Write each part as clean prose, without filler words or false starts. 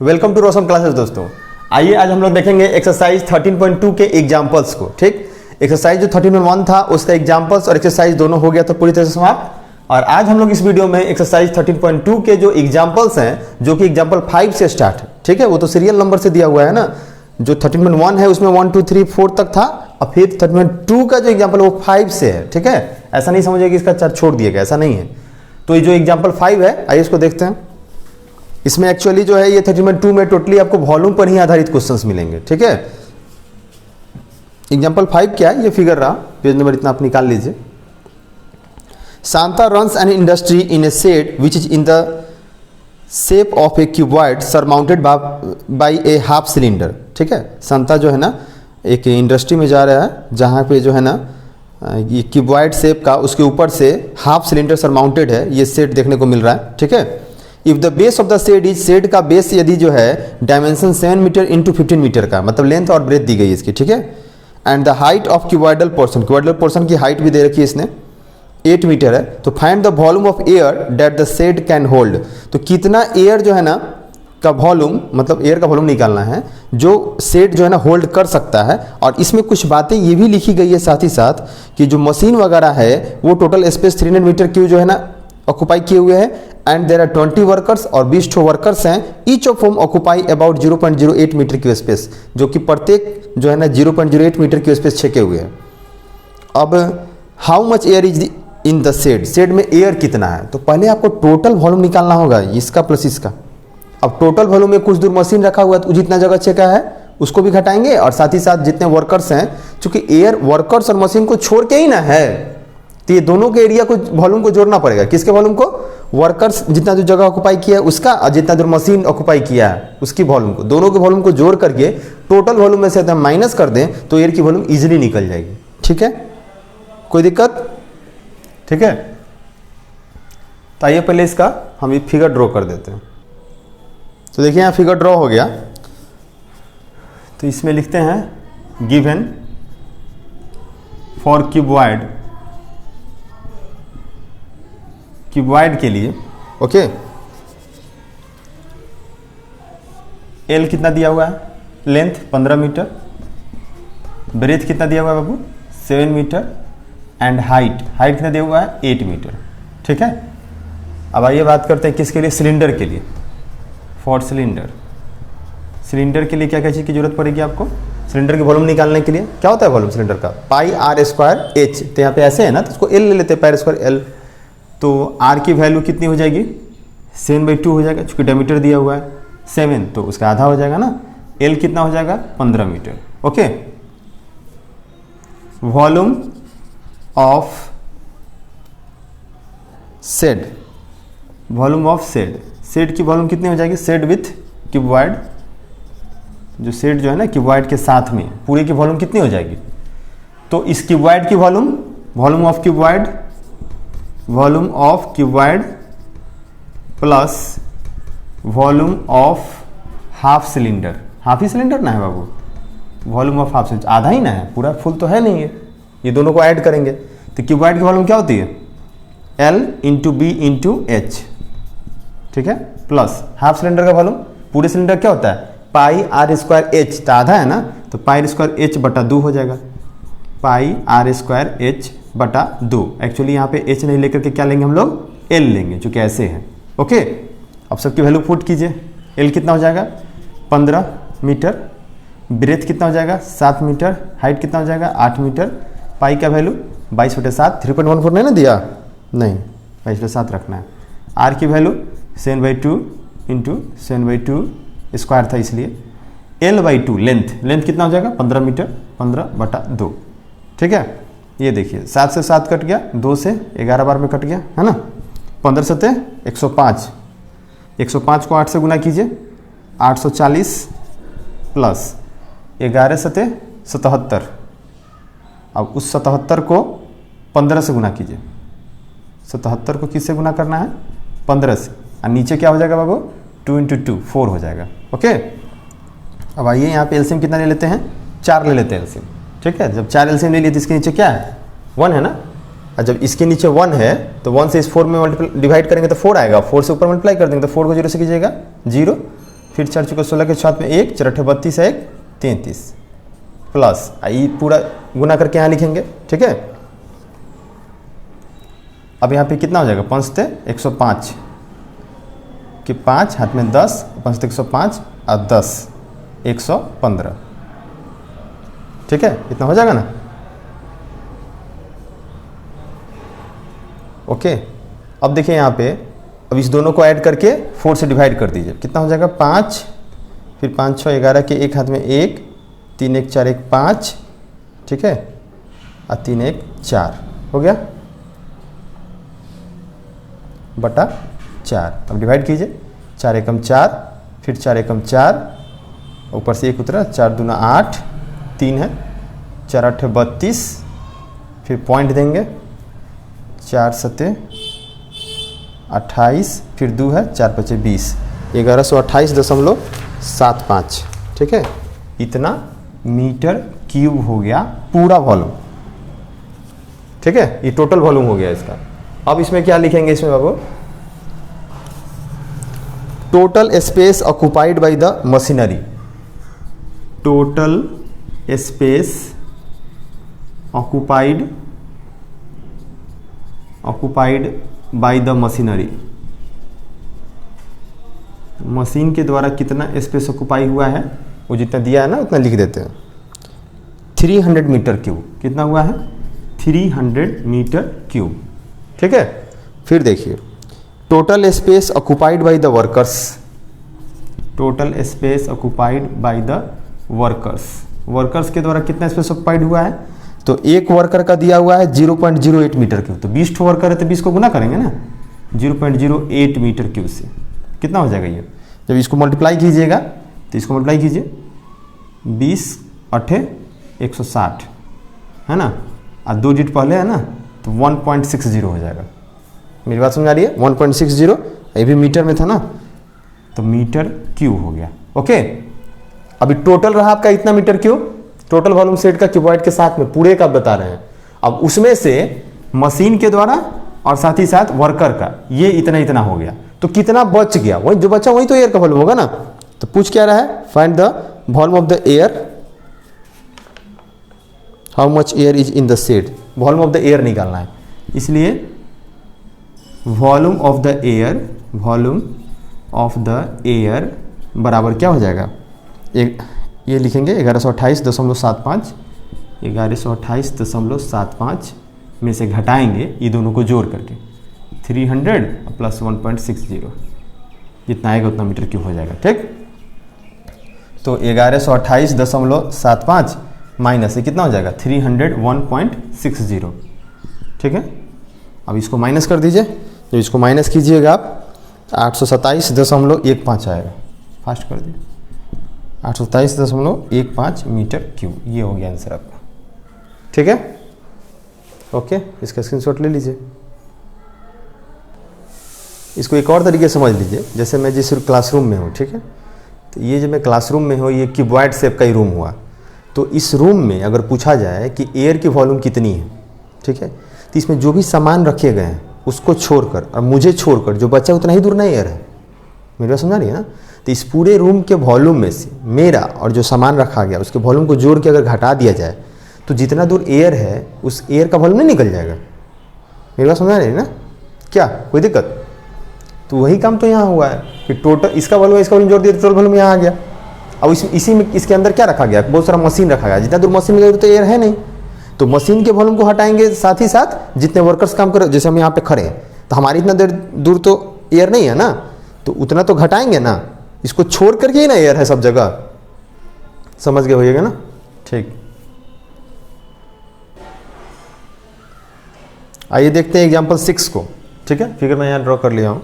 Welcome to Roshan classes दोस्तों। आइए आज हम लोग देखेंगे एक्सरसाइज 13.2 के एग्जांपल्स को। ठीक, एक्सरसाइज जो 13.1 था उसका एग्जांपल्स और एक्सरसाइज दोनों हो गया था पूरी तरह से समाप्त। और आज हम लोग इस वीडियो में एक्सरसाइज 13.2 के जो एग्जांपल्स हैं, जो कि एग्जांपल 5 से स्टार्ट है। ठीक है, वो तो सीरियल नंबर से दिया हुआ है ना। जो 13.1 है उसमें 1 2 3 4 तक था, और फिर 13.2 का जो एग्जाम्पल वो 5 से है। ठीक है, ऐसा नहीं समझिए कि इसका 4 छोड़ दिया गया, ऐसा नहीं है। तो ये जो एग्जाम्पल 5 है, आइए इसको देखते हैं। इसमें एक्चुअली जो है ये 13.2 में टोटली आपको वॉल्यूम पर ही आधारित क्वेश्चंस मिलेंगे। ठीक है, एग्जाम्पल 5 क्या है, ये फिगर रहा, पेज नंबर इतना आप निकाल लीजिए। Shanta runs an industry in a shed which is in the shape of a cuboid surmounted by a half cylinder. ठीक है, शांता जो है ना एक इंडस्ट्री में जा रहा है जहाँ पे जो है ना ये क्यूबॉइड शेप का, उसके ऊपर से हाफ सिलेंडर सरमाउंटेड है, ये शेड देखने को मिल रहा है। ठीक है, if the base of the shed is, shed का बेस यदि जो है डायमेंशन 7 मीटर इंटू 15 मीटर का, मतलब लेंथ और ब्रेथ दी गई है इसकी। ठीक है, and the height of cuboidal portion, cuboidal portion की हाइट भी दे रखी है इसने 8 मीटर है। तो find the volume of air that the shed can hold. तो कितना एयर जो है ना का वॉल्यूम, मतलब एयर का वॉल्यूम निकालना है जो शेड जो है ना होल्ड कर सकता है। और इसमें कुछ बातें ये भी लिखी गई है साथ ही साथ कि जो मशीन वगैरह है वो टोटल स्पेस 300 मीटर क्यूब जो है ना ऑक्यूपाई किए हुए हैं, एंड देयर आर 20 वर्कर्स, और 20 वर्कर्स हैं। Each of home occupy about 0.08 metre cube space, जो कि प्रत्येक जो है ना 0.08 मीटर क्यूब स्पेस छेके हुए हैं। अब how much air is in the shed, shed में एयर कितना है। तो पहले आपको टोटल वॉल्यूम निकालना होगा, इसका प्लस इसका। अब टोटल वॉल्यूम में कुछ दूर मशीन रखा हुआ है तो जितना जगह छेका है उसको भी घटाएंगे, और साथ ही साथ जितने वर्कर्स हैं, चूंकि एयर वर्कर्स और मशीन को छोड़ के ही ना है, तो ये दोनों के एरिया को वॉल्यूम को जोड़ना पड़ेगा। किसके वॉल्यूम को, वर्कर्स जितना जो जगह ऑक्यूपाई किया है उसका, और जितना दूर मशीन ऑक्यूपाई किया है उसकी वॉल्यूम को, दोनों के वॉल्यूम को जोड़ करके टोटल वॉल्यूम में से हम माइनस कर दें तो एयर की वॉल्यूम इजीली निकल जाएगी। ठीक है, कोई दिक्कत। ठीक है, तो आइए पहले इसका हम ये फिगर ड्रॉ कर देते हैं। तो देखिए यहाँ फिगर ड्रॉ हो गया। तो इसमें लिखते हैं गिवन फॉर क्यूबॉइड, क्यूबॉइड के लिए ओके, एल कितना दिया हुआ है, लेंथ 15 मीटर, ब्रेथ कितना दिया हुआ है बाबू 7 मीटर, एंड हाइट कितना दिया हुआ है 8 मीटर। ठीक है, अब आइए बात करते हैं किसके लिए, सिलेंडर के लिए। फॉर सिलेंडर, सिलेंडर के लिए क्या क्या चीज़ की जरूरत पड़ेगी आपको, सिलेंडर की वॉल्यूम निकालने के लिए क्या होता है वॉल्यूम सिलेंडर का, पाई आर स्क्वायर एच। तो यहाँ पे ऐसे है ना, तो इसको एल ले लेते हैं, पाई स्क्वायर एल। तो आर की वैल्यू कितनी हो जाएगी 7/2 हो जाएगा, चूंकि डायमीटर दिया हुआ है 7, तो उसका आधा हो जाएगा ना। एल कितना हो जाएगा 15 metre. Okay, volume of shed, volume of shed, shed की वॉल्यूम कितनी हो जाएगी, शेड विथ क्यूबॉइड, जो शेड जो है ना क्यूबॉइड के साथ में, पूरे की वॉल्यूम कितनी हो जाएगी। तो इस क्यूबॉइड की volume, volume of cuboid, volume of cuboid plus volume of half cylinder, half he cylinder ना है बाबू, वॉल्यूम ऑफ हाफ सिलेंडर आधा ही ना है, पूरा फुल तो है नहीं है, ये दोनों को ऐड करेंगे। तो क्यूबॉइड की वॉल्यूम क्या होती है, L into B into H. ठीक है, प्लस हाफ सिलेंडर का वॉल्यूम, पूरे सिलेंडर क्या होता है पाई आर स्क्वायर एच, तो आधा है ना, तो पाई स्क्वायर एच बटा 2 हो जाएगा, पाई आर स्क्वायर एच बटा 2। एक्चुअली यहाँ पे एच नहीं लेकर के क्या लेंगे हम लोग, एल लेंगे, चूंकि ऐसे है। ओके, अब सबकी वैल्यू पुट कीजिए। एल कितना हो जाएगा 15 मीटर, ब्रेथ कितना हो जाएगा 7 मीटर, हाइट कितना हो जाएगा 8 मीटर, पाई का वैल्यू 22/7, 3.14 नहीं ना दिया, नहीं 22/7 रखना है। आर की वैल्यू 7/2 इंटू 7/2 स्क्वायर था इसलिए, L/2 लेंथ, लेंथ कितना हो जाएगा 15 मीटर, 15/2। ठीक है, ये देखिए 7 से 7 कट गया, 2 से 11 बार में कट गया है ना, 15 सते 105, 105 को 8 से गुना कीजिए 840 प्लस 11 सते 77। अब उस 77 को 15 से गुना कीजिए, 77 को किससे गुना करना है 15 से, और नीचे क्या हो जाएगा बाबू 2 इंटू 2 4 हो जाएगा। ओके, अब आइए यहाँ पे एलसीएम कितना ले लेते हैं, 4 ले लेते हैं एलसीएम। ठीक है, जब 4 एलसीएम ले लिए तो इसके नीचे क्या है 1 है ना, और जब इसके नीचे 1 है तो 1 से इस 4 में डिवाइड करेंगे तो 4 आएगा, 4 से ऊपर मल्टीप्लाई कर देंगे तो 4 को 0 से कीजिएगा 0, फिर 4 चौके 16 के 7 में 1, 4 8 32 है 1 33 प्लस ये पूरा गुना करके यहाँ लिखेंगे, ठीक है। अब यहाँ पे कितना हो जाएगा, 5 से 105 कि 5 हाथ में 10, 5 से 105 और 10 115, ठीक है, इतना हो जाएगा ना। ओके, अब देखिए यहाँ पे, अब इस दोनों को ऐड करके 4 से डिवाइड कर दीजिए, कितना हो जाएगा 5, फिर 5 6 11 के एक हाथ में 1, 3 1 4 1 5, ठीक है, और 3 1 4 हो गया बटा 4। अब डिवाइड कीजिए, 4 एकम 4, फिर 4 एकम 4, ऊपर से 1 उतरा, 4 दूना 8, 3 है, 4 8 32, फिर पॉइंट देंगे, 4 7 28, फिर 2 है, 4 5 20, 1128.75, ठीक है, इतना मीटर क्यूब हो गया पूरा वॉल्यूम, ठीक है, ये टोटल वॉल्यूम हो गया इसका। अब इसमें क्या लिखेंगे इसमें बाबू, total space occupied by the machinery, total space occupied by the machinery, machine के द्वारा कितना स्पेस ऑक्युपाई हुआ है, वो जितना दिया है ना उतना लिख देते हैं। 300 मीटर क्यूब, कितना हुआ है 300 मीटर क्यूब, ठीक है। फिर देखिए total space occupied by the workers, total space occupied by the workers, workers के द्वारा कितना स्पेस ऑक्युपाइड हुआ है, तो एक वर्कर का दिया हुआ है 0.08 मीटर क्यूब, तो 20 वर्कर है तो 20 को गुना करेंगे ना 0.08 मीटर क्यूब से, कितना हो जाएगा ये, जब इसको मल्टीप्लाई कीजिएगा तो इसको मल्टीप्लाई कीजिए, 20 8 160 है ना, और 2 डिजिट पहले है ना, तो 1.60 हो जाएगा। मेरी बात समझ आ रही है, 1.60, ये भी मीटर में था ना, तो मीटर क्यूब हो गया। ओके, अभी टोटल रहा आपका इतना metre cube, total volume set का क्यूबॉइड के साथ में पूरे का बता रहे हैं। अब उसमें से मशीन के द्वारा और साथ ही साथ वर्कर का ये इतना इतना हो गया, तो कितना बच गया, वही जो बचा वही तो एयर का वॉल्यूम होगा ना। तो पूछ क्या रहा है, find the volume of the air, how much air is in the set, volume of the air निकालना है, इसलिए volume of the air, volume of the air बराबर क्या हो जाएगा, ये लिखेंगे 1128.75, 1128.75 में से घटाएंगे ये दोनों को जोड़ करके 300 प्लस 1.60, जितना आएगा उतना मीटर क्यूब हो जाएगा, ठीक। तो 1128.75 माइनस से कितना हो जाएगा 301.60, ठीक है। अब इसको माइनस कर दीजिए, जब इसको माइनस कीजिएगा आप 827.15 आएगा, फास्ट कर दीजिए, 827.15 मीटर क्यूब, ये हो गया आंसर आपका, ठीक है। ओके, इसका स्क्रीनशॉट ले लीजिए। इसको एक और तरीके से समझ लीजिए, जैसे मैं जिस क्लासरूम में हूँ, ठीक है, तो ये जो मैं क्लासरूम में हूँ, ये क्यूबॉइड शेप का ही रूम हुआ, तो इस रूम में अगर पूछा जाए कि एयर की वॉल्यूम कितनी है, ठीक है, तो इसमें जो भी सामान रखे गए हैं उसको छोड़कर और मुझे छोड़कर जो बचा उतना ही दूर ना एयर है, मेरी बात समझा रही है ना। तो इस पूरे रूम के वॉल्यूम में से मेरा और जो सामान रखा गया उसके वॉल्यूम को जोड़ के अगर घटा दिया जाए तो जितना दूर एयर है उस एयर का वॉल्यूम नहीं निकल जाएगा, मेरी बात समझा रही है ना, क्या कोई दिक्कत। तो वही काम तो यहाँ हुआ है कि टोटल इसका वॉल्यूम इसका वॉल्यूम जोड़ दिया, टोटल वॉल्यूम यहाँ आ गया। अब इसी में इसके अंदर क्या रखा गया, बहुत सारा मशीन रखा गया, जितना दूर मशीन में तो एयर है नहीं, तो मशीन के वॉल्यूम को हटाएंगे, साथ ही साथ जितने वर्कर्स काम कर, जैसे हम यहाँ पे खड़े हैं तो हमारी इतना देर दूर तो एयर नहीं है ना, तो उतना तो घटाएंगे ना, इसको छोड़ करके ही ना एयर है सब जगह, समझ गए होइएगा ना, ठीक। आइए देखते हैं एग्जांपल 6 को, ठीक है, फिगर मैं यहाँ ड्रॉ कर लिया हूँ।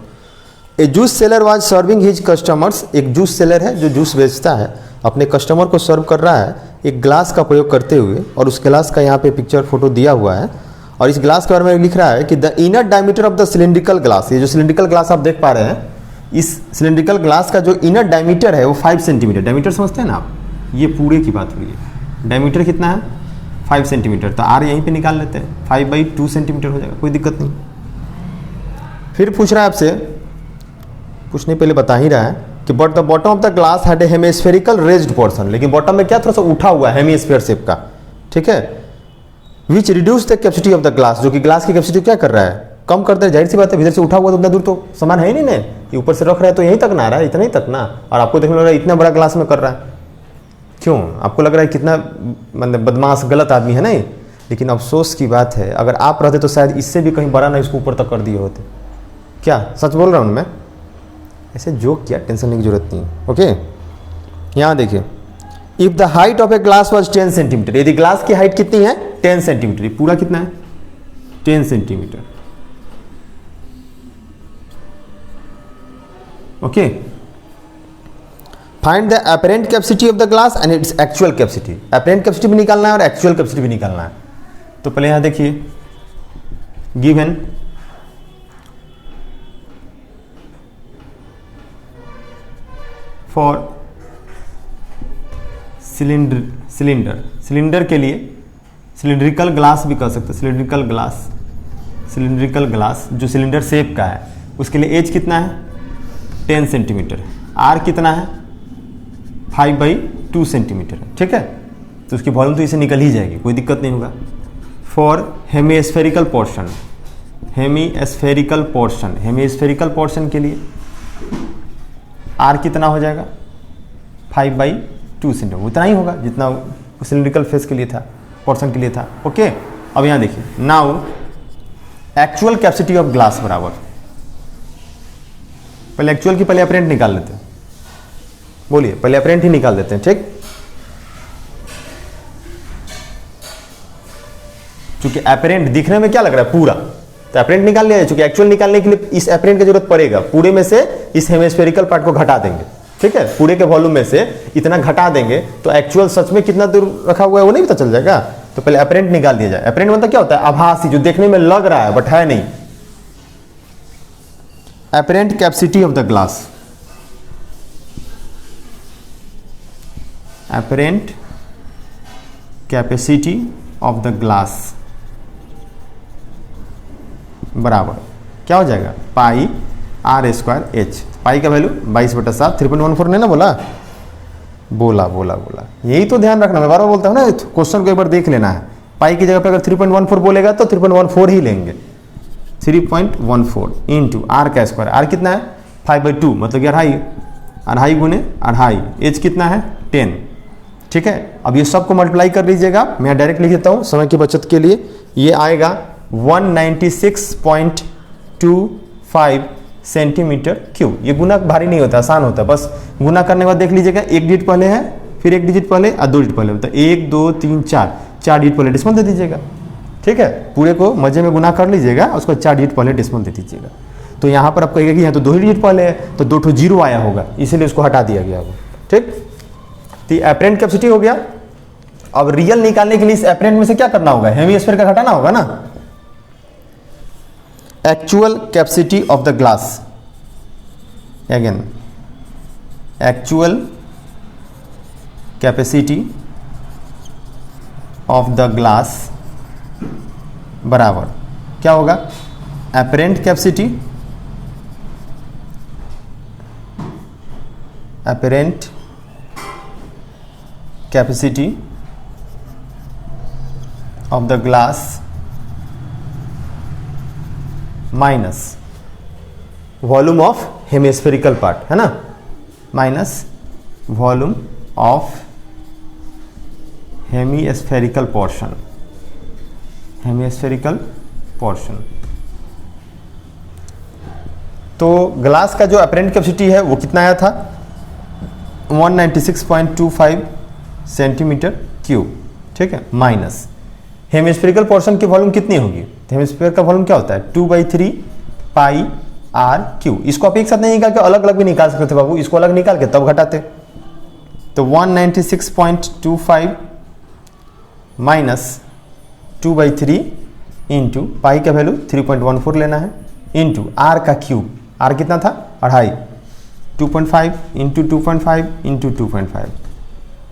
A juice seller was serving his customers, एक जूस सेलर है जो जूस बेचता है, अपने कस्टमर को सर्व कर रहा है एक ग्लास का प्रयोग करते हुए, और उस ग्लास का यहाँ पे पिक्चर फोटो दिया हुआ है, और इस ग्लास के बारे में लिख रहा है कि the inner diameter of the cylindrical glass, ये जो सिलिंड्रिकल ग्लास आप देख पा रहे हैं, इस सिलिंड्रिकल ग्लास का जो इनर डायमीटर है वो 5 सेंटीमीटर, डायमीटर समझते हैं ना आप, ये पूरे की बात हुई है, डायमीटर कितना है 5 सेंटीमीटर, तो आर यहीं पे निकाल लेते हैं, 5/2 सेंटीमीटर हो जाएगा, कोई दिक्कत नहीं। फिर पूछ रहा है आपसे, पूछने पहले बता ही रहा है कि but the bottom of the glass had a hemispherical raised portion, लेकिन बॉटम में क्या थोड़ा सा उठा हुआ है हेमिस्फीयर शेप का, ठीक है, which reduce the capacity of the glass, जो कि ग्लास की कैपेसिटी क्या कर रहा है, कम करता है। जाहिर सी बात है, भीतर से उठा हुआ तो उतना दूर तो सामान है ही नहीं ना, ये ऊपर से रख रहा है तो यहीं तक ना आ रहा है, इतना ही तक ना, और आपको देखने लग रहा है इतना बड़ा ग्लास में कर रहा है, क्यों? आपको लग रहा है कितना मतलब बदमाश गलत आदमी है नहीं, लेकिन अफसोस की बात है अगर आप रहते तो शायद इससे भी कहीं बड़ा ना इसको ऊपर तक कर दिए होते। क्या सच बोल रहा हूँ मैं? ऐसे जोक किया, टेंशन लेने की जरूरत नहीं। ओके, यहाँ देखिए, if the height of a glass was 10 centimetre, यदि ग्लास की हाइट कितनी है 10 सेंटीमीटर, पूरा कितना है 10 centimetre. Okay, find the apparent capacity of the glass and its actual capacity. Apparent capacity भी निकालना है और एक्चुअल कैपेसिटी भी निकालना है। तो पहले यहां देखिए, गिवन फॉर सिलेंडर के लिए, सिलिंड्रिकल ग्लास भी कह सकते हैं, सिलिंड्रिकल ग्लास जो सिलेंडर शेप का है, उसके लिए एज कितना है 10 सेंटीमीटर, आर कितना है 5/2 सेंटीमीटर, ठीक है। तो उसकी वॉल्यूम तो इसे निकल ही जाएगी, कोई दिक्कत नहीं होगा। फॉर हेमिस्फेरिकल पोर्शन के लिए आर कितना हो जाएगा 5/2 सेंटीमीटर, उतना ही होगा जितना सिलिंड्रिकल फेस के लिए था, पोर्शन के लिए था। ओके, अब यहाँ देखिए, now actual capacity of glass बराबर, पहले एक्चुअल की पहले अपरेंट निकाल लेते हैं, बोलिए पहले अपरेंट ही निकाल देते हैं, ठीक। चूंकि अपरेंट दिखने में क्या लग रहा है पूरा, तो अपरेंट निकाल लिया है, चूंकि एक्चुअल निकालने के लिए इस अपरेंट की जरूरत पड़ेगा, पूरे में से इस हेमिस्फेरिकल पार्ट को घटा देंगे, ठीक है, पूरे के वॉल्यूम में से इतना घटा देंगे तो एक्चुअल सच में कितना दूर रखा हुआ है वो नहीं पता चल जाएगा। तो पहले अपरेंट निकाल दिया जाए। अपरेंट मतलब क्या होता है, आभासी, जो देखने में लग रहा है बट है नहीं। Apparent capacity of the glass, apparent capacity of the glass बराबर क्या हो जाएगा पाई आर स्क्वायर एच। पाई का वैल्यू 22/7, 3.14 नहीं ना बोला, यही तो ध्यान रखना, मैं बार बार बोलता हूँ ना, क्वेश्चन को एक बार देख लेना है। पाई की जगह पे अगर 3.14 बोलेगा तो 3.14 ही लेंगे, 3.14 इंटू आर का स्क्वायर, आर कितना है 5/2 मतलब कि अढ़ाई गुने अढ़ाई, एच कितना है 10, ठीक है। अब ये सबको मल्टीप्लाई कर लीजिएगा, मैं डायरेक्ट लिख देता हूं समय की बचत के लिए। ये आएगा 196.25 सेंटीमीटर क्यूब। ये गुना भारी नहीं होता, आसान होता है, बस गुना करने के बाद देख लीजिएगा, एक डिजिट पहले है, फिर एक डिजिट पहले और 2 डिजिट पहले होता है, 1 2 3 4 डिजिट पहले डेसिमल दे दीजिएगा, ठीक है। पूरे को मजे में गुना कर लीजिएगा, उसको 4 डिजिट पहले डेसिमल दे दीजिएगा। तो यहाँ पर आप कहिएगा कि यहाँ तो 2 ही डिजिट पहले है, तो 2 ठो जीरो आया होगा, इसीलिए उसको हटा दिया गया होगा, ठीक। तो अपरेंट कैपेसिटी हो गया। अब रियल निकालने के लिए इस अपरेंट में से क्या करना होगा, हेमिस्फीयर का घटाना होगा ना। Actual capacity of the glass, again actual capacity of the glass बराबर क्या होगा, apparent capacity of the glass minus volume of hemispherical part, है ना, minus volume of hemispherical portion. तो ग्लास का जो अपरेंट कैपेसिटी है वो कितना आया था 196.25 सेंटीमीटर क्यूब, ठीक है, माइनस हेमिस्फेरिकल पोर्शन की वॉल्यूम कितनी होगी। हेमिस्फीयर का वॉल्यूम क्या होता है 2/3 पाई आर क्यू। इसको आप एक साथ नहीं निकाल के अलग अलग भी निकाल सकते थे बाबू, इसको अलग निकाल के तब घटाते। तो 196.25 माइनस 2/3 इंटू पाई का वैल्यू 3.14 लेना है, इंटू आर का क्यूब, आर कितना था 2.5, 2.5 इंटू 2.5 इंटू 2.5,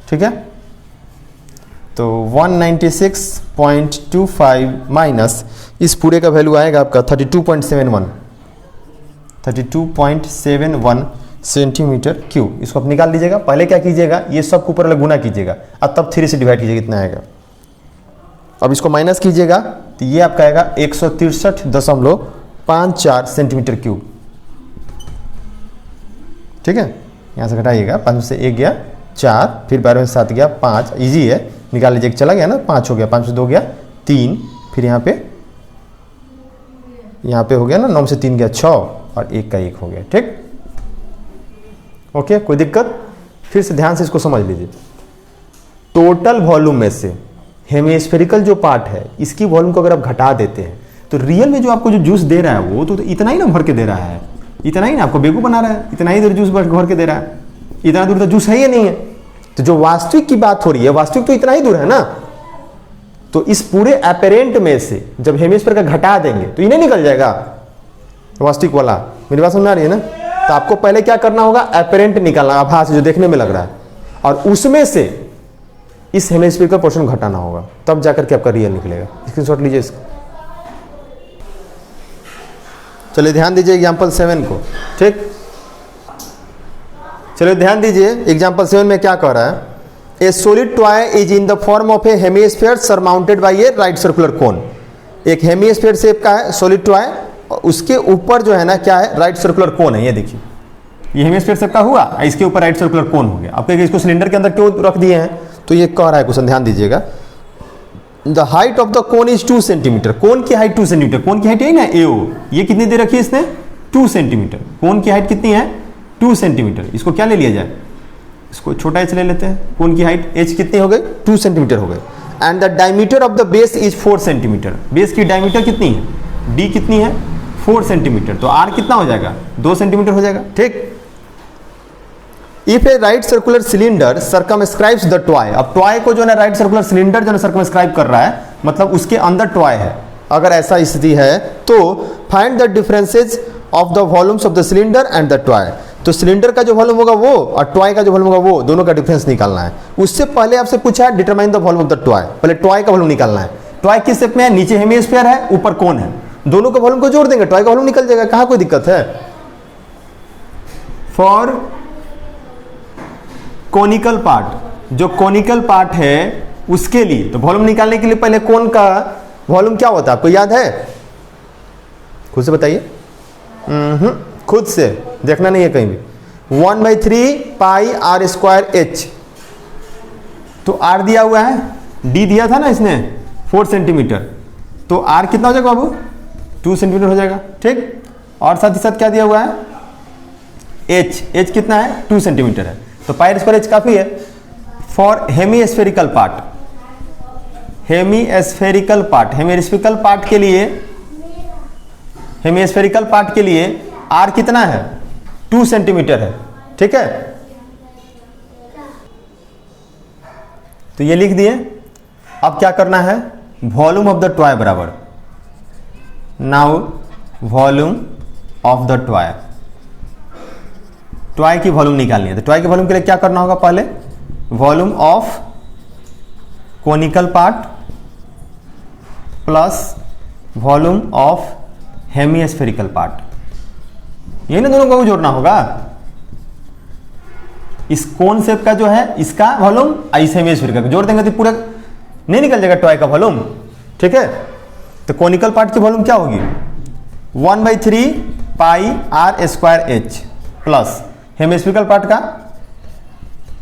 ठीक है। तो 196.25 माइनस इस पूरे का वैल्यू आएगा आपका 32.71 सेंटीमीटर क्यूब। इसको आप निकाल लीजिएगा। पहले क्या कीजिएगा, ये सब ऊपर वाला गुना कीजिएगा और तब 3 से डिवाइड कीजिएगा, इतना आएगा। अब इसको माइनस कीजिएगा तो ये आपका आएगा 163.54 सेंटीमीटर क्यूब। ठीक है, यहाँ से घटाइएगा, 5 में से 1 गया 4, फिर 12 में 7 गया 5, इजी है, निकाल लीजिए, चला गया ना, 5 हो गया, 5 में से 2 गया 3, फिर यहाँ पे हो गया ना, 9 में से 3 गया 6 और 1 का 1 हो गया। ठीक, ओके, कोई दिक्कत? फिर से ध्यान से इसको समझ लीजिए। टोटल वॉल्यूम में से हेमिस्फेरिकल जो पार्ट है, इसकी वॉल्यूम को अगर आप घटा देते हैं तो रियल में जो आपको जो जूस दे रहा है वो तो इतना ही ना भर के दे रहा है, इतना ही ना आपको बेवकूफ बना रहा है, इतना ही दूर जूस भर के दे रहा है, इतना दूर तो जूस है ही नहीं है। तो जो वास्तविक की बात हो रही है, वास्तविक तो इतना ही दूर है ना। तो इस पूरे अपेरेंट में से जब हेमिस्फीयर का घटा देंगे तो इन्हें निकल जाएगा वास्तविक वाला। मेरी बात समझ में आ रही है ना? तो आपको पहले क्या करना होगा, अपेरेंट निकालना, आभास जो देखने में लग रहा है, और उसमें से इस हेमिस्फीयर का पोर्शन घटाना होगा, तब जाकर के आपका रियल निकलेगा। स्क्रीनशॉट लीजिए इसका। चलिए ध्यान दीजिए एग्जांपल 7 को। ठीक, चलिए ध्यान दीजिए एग्जांपल 7 में क्या कह रहा है। ए solid toy is in the form of A hemisphere surmounted by A right circular cone. एक हेमिस्फीयर शेप का है सॉलिड टॉय, उसके ऊपर जो है ना क्या है, राइट सर्कुलर कोन है। ये देखिए, ये हेमिस्फीयर शेप का हुआ, इसके ऊपर राइट सर्कुलर कोन हो गया। आप कहेंगे इसको सिलेंडर के अंदर क्यों रख दिए हैं, तो ये कह रहा है क्वेश्चन, ध्यान दीजिएगा। The height of the cone is 2 centimetre. Cone की हाइट 2 सेंटीमीटर, कोन की हाइट यही ना एओ, ये कितनी दे रखी है इसने, 2 सेंटीमीटर। कोन की हाइट कितनी है, 2 सेंटीमीटर। इसको क्या ले लिया जाए, इसको छोटा एच ले लेते हैं। कोन की हाइट एच कितनी हो गई, 2 सेंटीमीटर हो गई। And the diameter of the base is 4 centimetre. Base की डायमीटर कितनी है, डी कितनी है, 4 सेंटीमीटर। तो आर कितना हो जाएगा, 2 सेंटीमीटर हो जाएगा। ठीक, if a right circular cylinder circumscribes the toy. अब टॉय को जो है राइट सर्कुलर सिलेंडर जो है सर्कमस्क्राइब कर रहा है, मतलब उसके अंदर टॉय है। अगर ऐसा स्थिति है तो find the differences of the volumes of the cylinder and the toy. तो सिलेंडर का जो वॉल्यूम होगा वो और टॉय का जो वॉल्यूम होगा वो, दोनों का डिफरेंस निकालना है। उससे पहले आपसे पूछा है determine the volume of the toy, पहले टॉय का वॉल्यूम निकालना है। टॉय किस शेप में है, नीचे हेमिस्फीयर है, ऊपर कोन है, दोनों का वॉल्यूम को जोड़ देंगे, टॉय का वॉल्यूम निकल जाएगा। कहां कोई दिक्कत है। फॉर कोनिकल पार्ट, जो कोनिकल पार्ट है उसके लिए तो वॉल्यूम निकालने के लिए पहले कोन का वॉल्यूम क्या होता है, आपको याद है, खुद से बताइए। खुद से देखना नहीं है कहीं भी। 1/3 पाई आर स्क्वायर एच। तो आर दिया हुआ है, डी दिया था ना इसने 4 सेंटीमीटर, तो आर कितना हो जाएगा बाबू, 2 सेंटीमीटर हो जाएगा। ठीक, और साथ ही साथ क्या दिया हुआ है, एच। एच कितना है, 2 सेंटीमीटर है, तो पाई स्क्वायर एच काफी है। For hemispherical part, hemispherical part, hemispherical part के लिए, हेमिस्फेरिकल पार्ट के लिए आर कितना है, 2 सेंटीमीटर है। ठीक है, तो ये लिख दिए। अब क्या करना है, वॉल्यूम ऑफ द टॉय बराबर, now volume of the toy, toy की वॉल्यूम निकालनी है। तो टॉय की वॉल्यूम के लिए क्या करना होगा, पहले volume of conical part plus volume of hemispherical part, यही ना दोनों को जोड़ना होगा। इस कोन शेप का जो है इसका वॉल्यूम, इस हेमिस्फेरिकल का जोड़ देंगे तो पूरा नहीं निकल जाएगा टॉय का वॉल्यूम। ठीक है, तो कोनिकल पार्ट की वॉल्यूम क्या होगी, 1/3 pi R square H plus hemispherical part का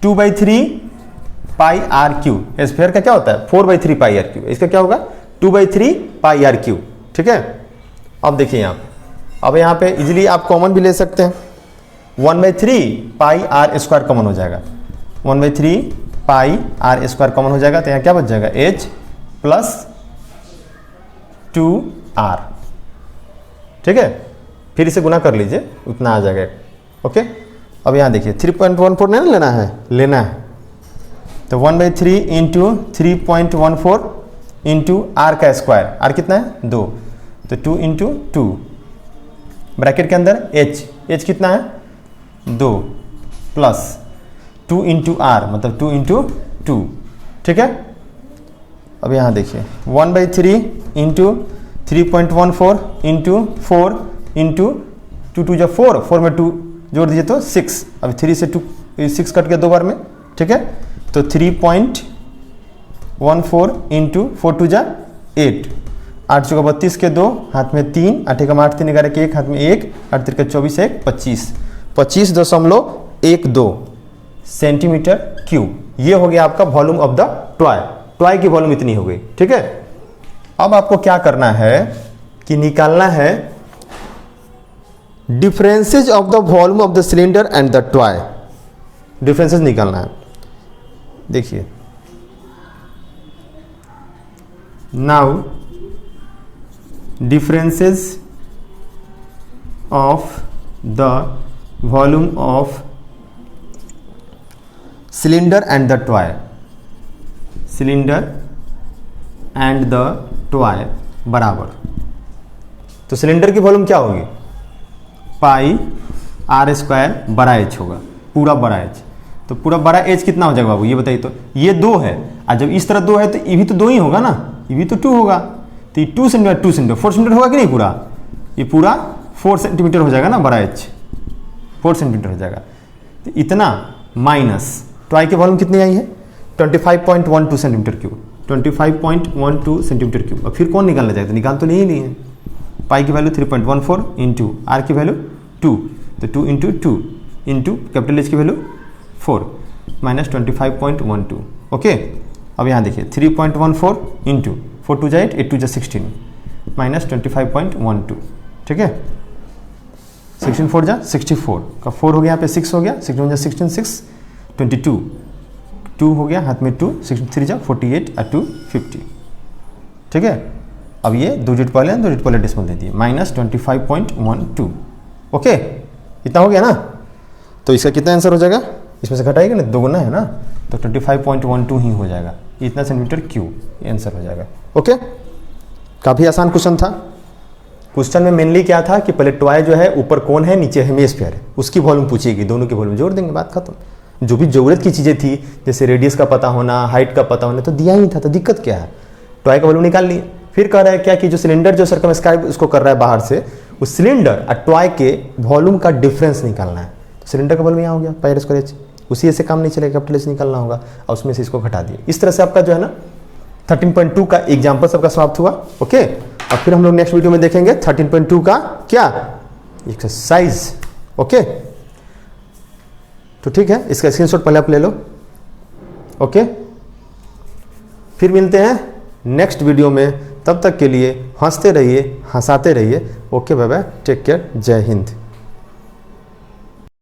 2/3 पाई आर क्यू। स्फीयर का क्या होता है, 4/3 पाई आर क्यू। इसका क्या होगा, 2/3 पाई आर क्यू। ठीक है, अब देखिए यहाँ पे, अब यहाँ पे इजीली आप कॉमन भी ले सकते हैं, 1/3 पाई आर स्क्वायर कॉमन हो जाएगा, 1/3 पाई आर स्क्वायर कॉमन हो जाएगा। तो यहाँ क्या बच जाएगा, एच प्लस 2r। ठीक है, फिर इसे गुना कर लीजिए, उतना आ जाएगा। ओके, अब यहाँ देखिए 3.14 नहीं लेना है, तो 1/3 इंटू 3.14 इंटू आर का स्क्वायर, आर कितना है 2, तो 2 इंटू 2 ब्रैकेट के अंदर एच कितना है 2 प्लस 2 इंटू आर मतलब 2 इंटू 2। ठीक है, अब यहाँ देखिए 1/3 इंटू 3.14 इंटू 4 इंटू 2 2 जो 4 में 2 जोड़ दीजिए तो 6, अभी 3 से 2 6 कट गया 2 बार में, ठीक है। तो 3.14 इंटू 4 2 जा 8, 8 चौका 32 के 2, हाथ में 3, 8 एकम 8 3 11 के 1, हाथ में 1, 8 3 24 1 25, 25.12 सेंटीमीटर क्यूब। ये हो गया आपका volume of the toy. Toy की वॉल्यूम इतनी हो गई, ठीक है। अब आपको क्या करना है कि निकालना है differences of the volume of the cylinder and the toy. Differences निकालना है। देखिए now differences of the volume of cylinder and the toy, cylinder and the toy बराबर, तो सिलेंडर की वॉल्यूम क्या होगी, पाई आर स्क्वायर बड़ा एच होगा, पूरा बड़ा एच। तो पूरा बड़ा एच कितना हो जाएगा बाबू, ये बताइए। तो ये 2 है, और जब इस तरह 2 है तो ये भी तो 2 ही होगा ना, ये भी तो 2 होगा। तो ये 2 सेंटीमीटर 2 सेंटीमीटर 4 सेंटीमीटर होगा कि नहीं, पूरा ये पूरा 4 सेंटीमीटर हो जाएगा ना, बड़ा एच 4 सेंटीमीटर हो जाएगा। तो इतना माइनस टॉय की वॉल्यूम कितनी आई है 25.12 सेंटीमीटर क्यूब, 25.12 सेंटीमीटर क्यूब। अब फिर कौन निकालना चाहिए, तो निकाल तो नहीं है। पाई की वैल्यू 3.14 इंटू आर की वैल्यू 2, तो 2 इंटू 2 इंटू कैपिटल एच की वैल्यू 4 माइनस 25.12। ओके, अब यहाँ देखिए 3.14 इंटू 4 2 जा 8, 8 2 जा 16 माइनस 25.12, ठीक है। 16 4 जा 64 का 4 हो गया, यहाँ पे 6 हो गया, 6 1 जा 16 6 22 2 हो गया, हाथ में 2 6 3 जा 48 और 2 50, ठीक है। अब ये 2 डिजिट पहले डेसिमल दे दिए, माइनस 25.12। ओके, इतना हो गया ना। तो इसका कितना आंसर हो जाएगा, इसमें से घटाएगा ना, 2 गुना है ना, तो 25.12 ही हो जाएगा, इतना सेंटीमीटर क्यूब आंसर हो जाएगा। ओके, काफ़ी आसान क्वेश्चन था। क्वेश्चन में मेनली क्या था कि पहले टॉय जो है ऊपर कौन है, नीचे हेमिस्फीयर है, उसकी वॉल्यूम पूछेगी, दोनों की वॉल्यूम जोड़ देंगे, बात खत्म। जो भी जरूरत की चीज़ें थी जैसे रेडियस का पता होना, हाइट का पता होना, तो दिया ही था, तो दिक्कत क्या है। टॉय का वॉल्यूम निकाल लिए। फिर कह रहा है क्या कि जो सिलेंडर जो सर्कमस्क्राइब उसको कर रहा है बाहर से, उस सिलेंडर और टॉय के वॉल्यूम का डिफरेंस निकालना है। तो सिलेंडर का वॉल्यूम यहाँ हो गया पाई स्क्वायर एच, उसी से काम नहीं चलेगा, कैपिटल एच निकालना होगा, और उसमें से इसको घटा दिए। इस तरह से आपका जो है ना 13.2 का एग्जाम्पल सबका समाप्त हुआ। ओके, और फिर हम लोग नेक्स्ट वीडियो में देखेंगे 13.2 का क्या एक्सरसाइज। ओके, तो ठीक है, इसका स्क्रीनशॉट पहले आप ले लो। ओके, फिर मिलते हैं नेक्स्ट वीडियो में, तब तक के लिए हंसते रहिए, हंसाते रहिए। Okay bye bye, take care, जय हिंद।